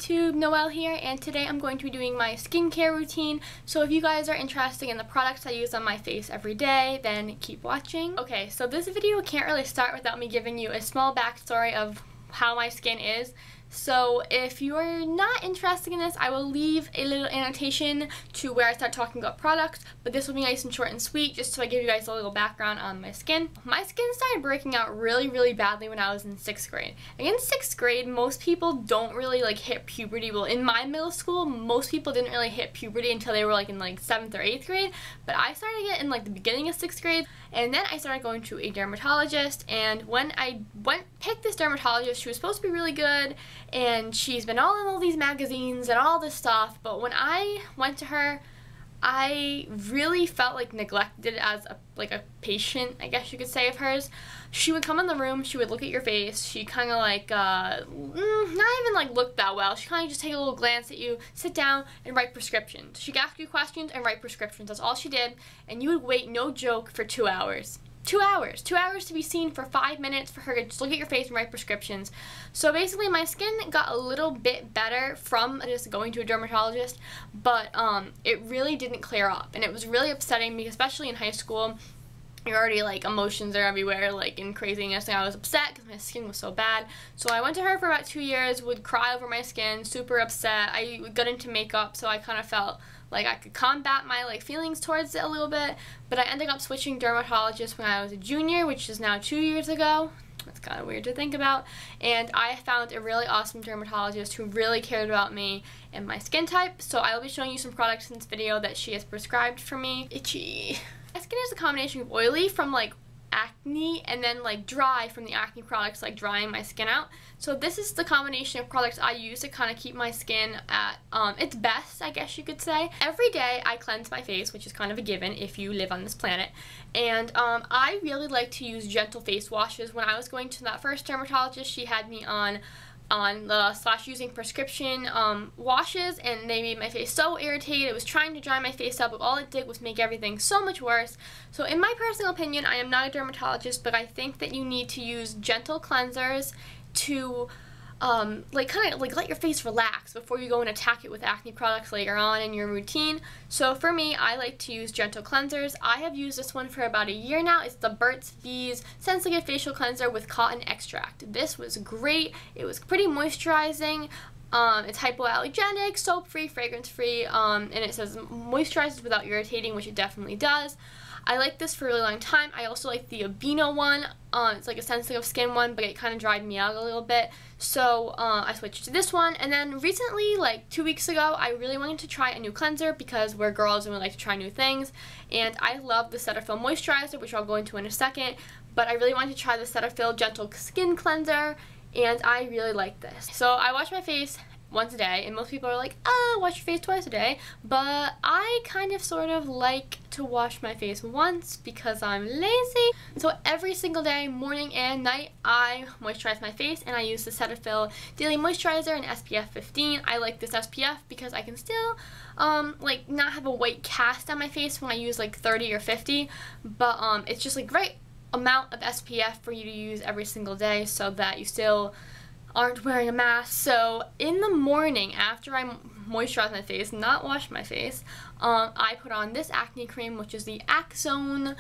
YouTube, Noelle here, and today I'm going to be doing my skincare routine. So if you guys are interested in the products I use on my face every day, then keep watching. Okay, so this video can't really start without me giving you a small backstory of how my skin is. So if you are not interested in this, I will leave a little annotation to where I start talking about products, but this will be nice and short and sweet just so I give you guys a little background on my skin. My skin started breaking out really badly when I was in 6th grade. And in 6th grade, most people don't really hit puberty. Well, in my middle school, most people didn't really hit puberty until they were in 7th or 8th grade, but I started it in the beginning of 6th grade, and then I started going to a dermatologist, and when I picked this dermatologist, she was supposed to be really good, and she's been all in all these magazines and all this stuff, but when I went to her, I really felt neglected as a patient, I guess you could say, of hers. She would come in the room, she would look at your face, she kind of not even look that well, she kind of just take a little glance at you, sit down, and write prescriptions. She'd ask you questions and write prescriptions, that's all she did, and you would wait, no joke, for 2 hours. 2 hours. 2 hours to be seen for 5 minutes for her to just look at your face and write prescriptions. So basically my skin got a little bit better from just going to a dermatologist, but it really didn't clear up, and it was really upsetting because especially in high school, you're already emotions are everywhere, and craziness, and I was upset because my skin was so bad. So I went to her for about 2 years, would cry over my skin, super upset. I got into makeup, so I kind of felt like I could combat my feelings towards it a little bit, but I ended up switching dermatologists when I was a junior, which is now 2 years ago. That's kind of weird to think about, and I found a really awesome dermatologist who really cared about me and my skin type, so I will be showing you some products in this video that she has prescribed for me. Itchy. My skin is a combination of oily from acne and then dry from the acne products, drying my skin out. So this is the combination of products I use to kind of keep my skin at its best, I guess you could say. Every day I cleanse my face, which is kind of a given if you live on this planet, and I really like to use gentle face washes. When I was going to that first dermatologist, she had me on the using prescription washes, and they made my face so irritated. It was trying to dry my face up, but all it did was make everything so much worse. So in my personal opinion, I am not a dermatologist, but I think that you need to use gentle cleansers to let your face relax before you go and attack it with acne products later on in your routine. So for me, I like to use gentle cleansers. I have used this one for about a year now. It's the Burt's Bees Sensitive Facial Cleanser with Cotton Extract. This was great. It was pretty moisturizing. It's hypoallergenic, soap-free, fragrance-free, and it says moisturizes without irritating, which it definitely does. I like this for a really long time. I also like the Aveeno one. It's a sensitive skin one, but it kind of dried me out a little bit. So I switched to this one. And then recently, 2 weeks ago, I really wanted to try a new cleanser because we're girls and we like to try new things. And I love the Cetaphil Moisturizer, which I'll go into in a second. But I really wanted to try the Cetaphil Gentle Skin Cleanser, and I really like this. So I wash my face once a day, and most people are like, oh, wash your face twice a day, but I kind of sort of like to wash my face once because I'm lazy. So every single day, morning and night, I moisturize my face, and I use the Cetaphil Daily Moisturizer in SPF 15. I like this SPF because I can still not have a white cast on my face when I use 30 or 50, but it's just great amount of SPF for you to use every single day so that you still aren't wearing a mask. So in the morning, after I moisturize my face, not wash my face, I put on this acne cream, which is the Aczone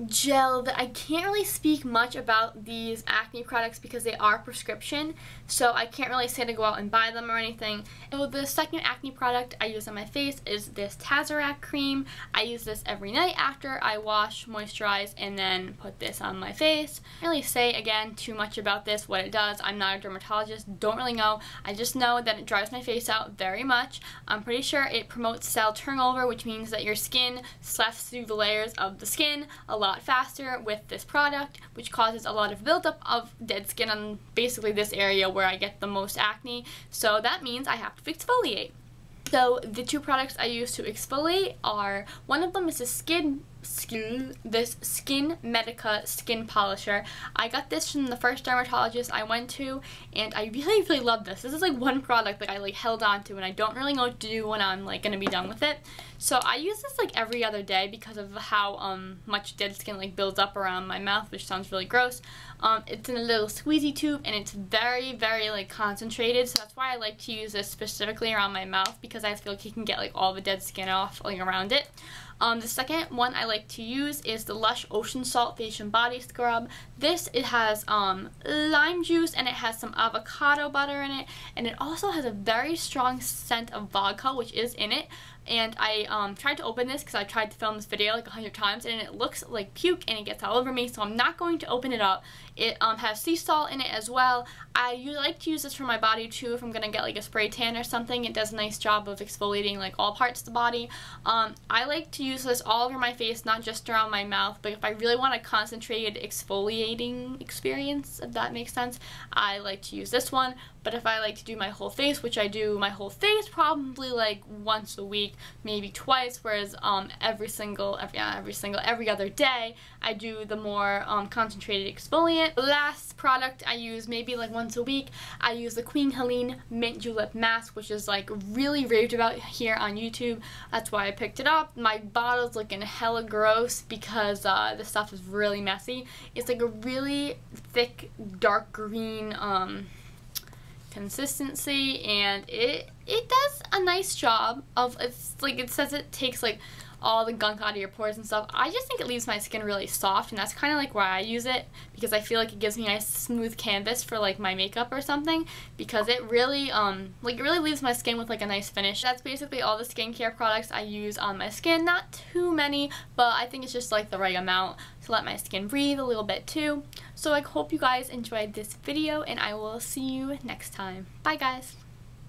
Gel. That I can't really speak much about these acne products because they are prescription, so I can't really say to go out and buy them or anything. So the second acne product I use on my face is this Tazorac Cream. I use this every night after I wash, moisturize, and then put this on my face. I can't really say again too much about this, what it does. I'm not a dermatologist, don't really know. I just know that it dries my face out very much. I'm pretty sure it promotes cell turnover, which means that your skin sloughs through the layers of the skin a lot faster with this product, which causes a lot of buildup of dead skin on basically this area where I get the most acne. So that means I have to exfoliate. So the two products I use to exfoliate are, one of them is a SkinMedia skin polisher. I got this from the first dermatologist I went to, and I really love this. This is like one product that I like held on to, and I don't really know what to do when I'm like gonna be done with it. So I use this like every other day because of how much dead skin like builds up around my mouth, which sounds really gross. It's in a little squeezy tube, and it's very like concentrated, so that's why I like to use this specifically around my mouth, because I feel like you can get like all the dead skin off like around it. The second one I like to use is the Lush Ocean Salt Face and Body Scrub. It has lime juice, and it has some avocado butter in it, and it also has a very strong scent of vodka, which is in it. And I tried to open this because I tried to film this video like 100 times, and it looks like puke and it gets all over me, so I'm not going to open it up. It has sea salt in it as well. I like to use this for my body too if I'm going to get like a spray tan or something. It does a nice job of exfoliating like all parts of the body. I like to use this all over my face, not just around my mouth, but if I really want a concentrated exfoliating experience, if that makes sense, I like to use this one. But if I like to do my whole face, which I do my whole face probably like once a week, maybe twice, whereas every other day I do the more concentrated exfoliant. The last product I use maybe like once a week, I use the Queen Helene Mint Julep mask, which is like really raved about here on YouTube. That's why I picked it up. My bottle's looking hella gross because the stuff is really messy. It's like a really thick dark green consistency, and it does a nice job of, it's like, it says it takes like all the gunk out of your pores and stuff. I just think it leaves my skin really soft, and that's kind of like why I use it, because I feel like it gives me a nice smooth canvas for like my makeup or something, because it really it really leaves my skin with like a nice finish. That's basically all the skincare products I use on my skin. Not too many, but I think it's just like the right amount to let my skin breathe a little bit too. So I hope you guys enjoyed this video, and I will see you next time. Bye guys!